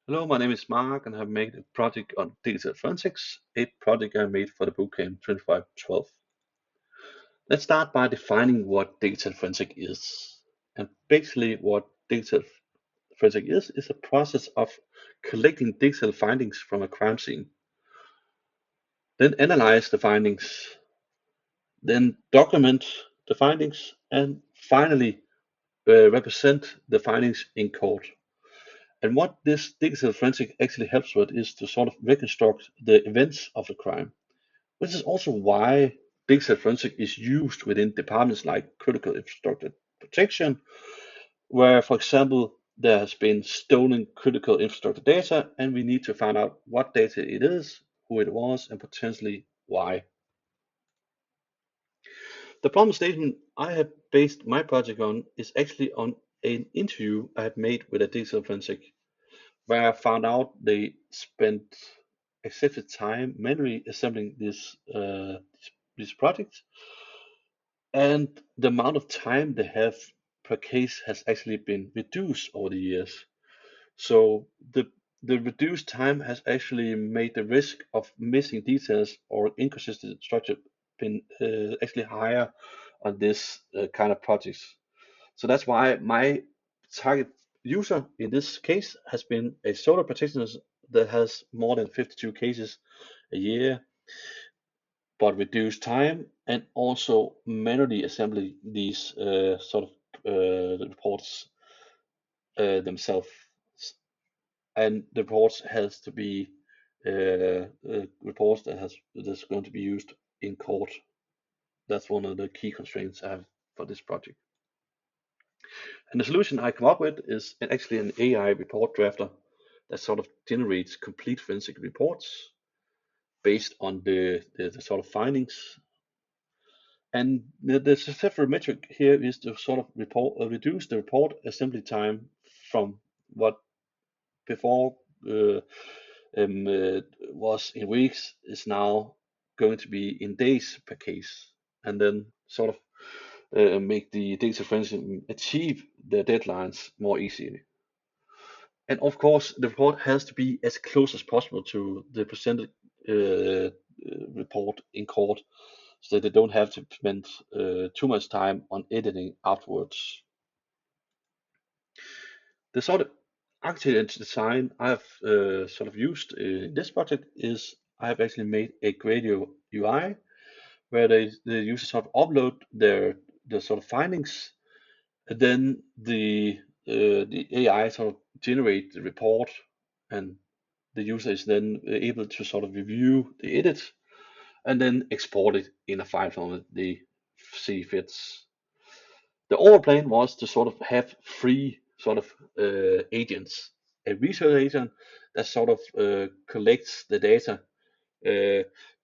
Hello, my name is Mark, and I have made a project on digital forensics, a project I made for the bootcamp 2512. Let's start by defining what digital forensic is. And basically, what digital forensic is a process of collecting digital findings from a crime scene, then analyze the findings, then document the findings, and finally represent the findings in court. And what this digital forensic actually helps with is to sort of reconstruct the events of the crime. This is also why digital forensic is used within departments like critical infrastructure protection, where, for example, there has been stolen critical infrastructure data, and we need to find out what data it is, who it was, and potentially why. The problem statement I have based my project on is actually on an interview I have made with a digital forensic, where I found out they spent excessive time manually assembling this project, and the amount of time they have per case has actually been reduced over the years. So the reduced time has actually made the risk of missing details or inconsistent structure been actually higher on this kind of projects. So that's why my target user in this case has been a solar practitioner that has more than 52 cases a year, but reduce time and also manually assembly these reports themselves. And the reports has to be reports that's going to be used in court. That's one of the key constraints I have for this project. And the solution I come up with is actually an AI report drafter that sort of generates complete forensic reports based on the sort of findings. And the successful metric here is to sort of reduce the report assembly time from what before was in weeks is now going to be in days per case, and then sort of make the data forensic achieve the deadlines more easily. And of course, the report has to be as close as possible to the presented report in court, so that they don't have to spend too much time on editing afterwards. The sort of architecture and design I've sort of used in this project is I have actually made a Gradio UI where the users sort of upload their sort of findings, and then the AI sort of generate the report, and the user is then able to sort of review the edit and then export it in a file format they see fits. The overall plan was to sort of have three sort of agents: a research agent that sort of collects the data,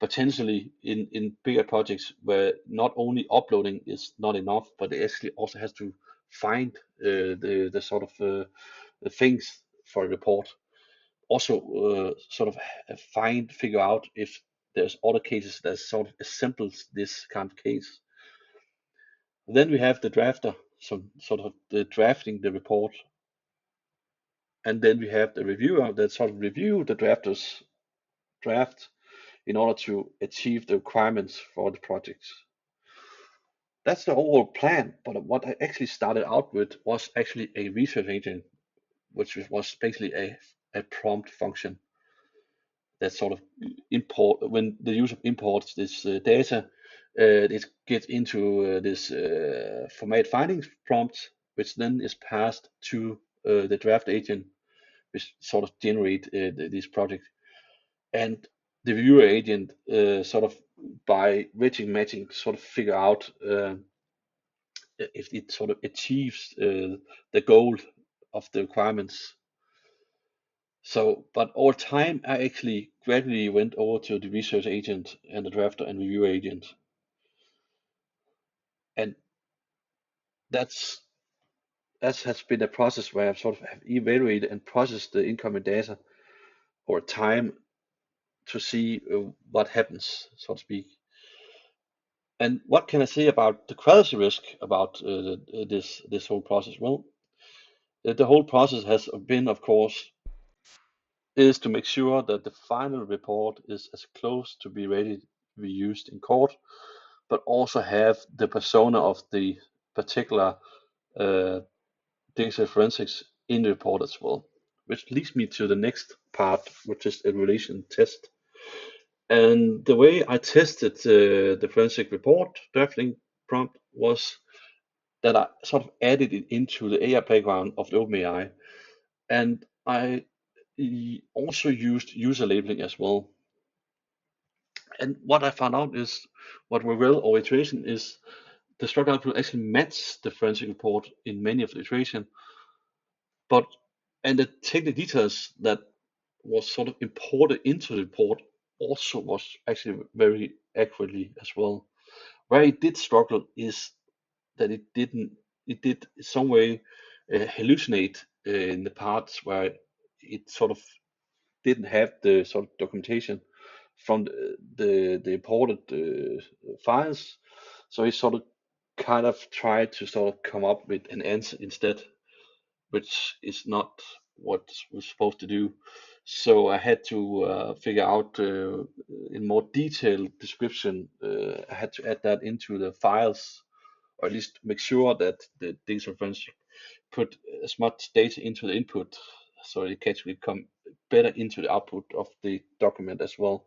potentially in bigger projects where not only uploading is not enough, but it actually also has to find the sort of the things for a report. Also, sort of figure out if there's other cases that sort of assembles this kind of case. Then we have the drafter, some sort of the drafting the report, and then we have the reviewer that sort of review the drafter's draft in order to achieve the requirements for the project. That's the overall plan, but what I actually started out with was actually a research agent, which was basically a prompt function that sort of import when the user imports this data, it gets into this format findings prompt, which then is passed to the draft agent, which sort of generate this project. And the viewer agent sort of by matching sort of figure out if it sort of achieves the goal of the requirements. So, but over time, I actually gradually went over to the research agent and the drafter and review agent, and that's that has been a process where I've sort of have evaluated and processed the incoming data over time to see what happens, so to speak. And what can I say about the quality risk about this whole process? Well, the whole process has been, of course, is to make sure that the final report is as close to be ready to be used in court, but also have the persona of the particular uh, digital forensics in the report as well. Which leads me to the next part, which is a relation test. And the way I tested the forensic report drafting prompt was that I sort of added it into the AI playground of the OpenAI, and I also used user labeling as well. And what I found out is what were well or iteration is the structure output actually match the forensic report in many of the iteration, but and the technical details that was sort of imported into the report also was actually very accurately as well. Where it did struggle is that it did some way hallucinate in the parts where it sort of didn't have the sort of documentation from the imported files. So he sort of kind of tried to sort of come up with an answer instead, which is not what we're supposed to do. So I had to figure out in more detailed description. I had to add that into the files, or at least make sure that the data forensic put as much data into the input, so it can actually come better into the output of the document as well.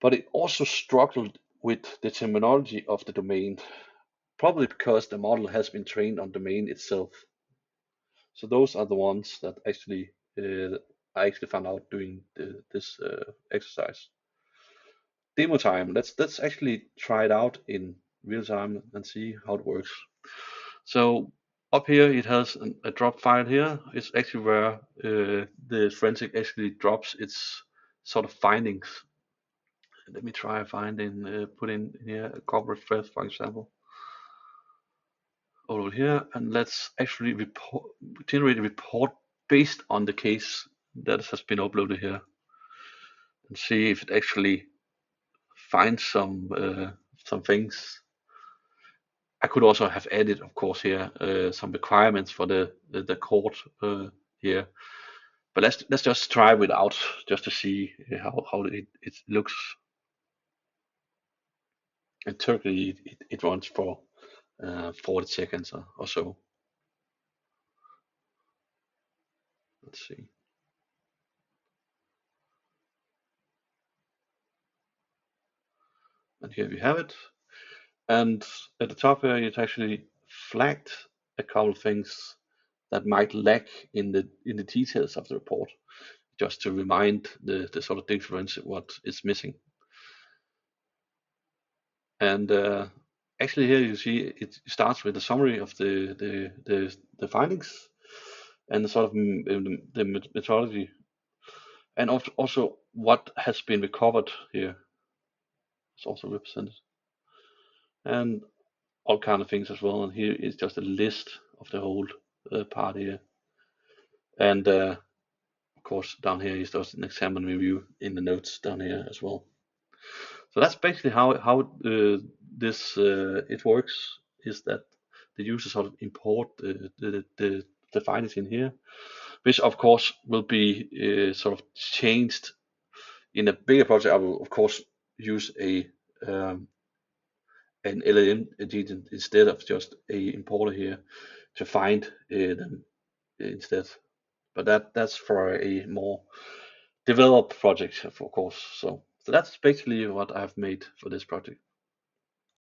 But it also struggled with the terminology of the domain, probably because the model has been trained on domain itself. So those are the ones that actually I actually found out doing this exercise. Demo time. Let's actually try it out in real time and see how it works. So up here it has a drop file here. It's actually where the forensic actually drops its sort of findings. Let me try finding, put in here a corporate threat, for example, over here, and let's actually generate a report based on the case that has been uploaded here, and see if it actually finds some things. I could also have added, of course, here some requirements for the court here, but let's just try without, just to see how it looks. And typically it runs for 40 seconds or so. Let's see. And here we have it. And at the top here, it actually flagged a couple of things that might lack in the details of the report, just to remind the sort of difference what is missing. And actually here you see it starts with a summary of the findings and the sort of the methodology, and also what has been recovered here is also represented, and all kind of things as well. And here is just a list of the whole part here, and of course down here is just an example review in the notes down here as well. So that's basically how this it works. Is that the user sort of import the findings in here, which of course will be sort of changed in a bigger project. I will of course use um, an LLM agent instead of just a importer here to find them instead. But that's for a more developed project, of course. So that's basically what I've made for this project.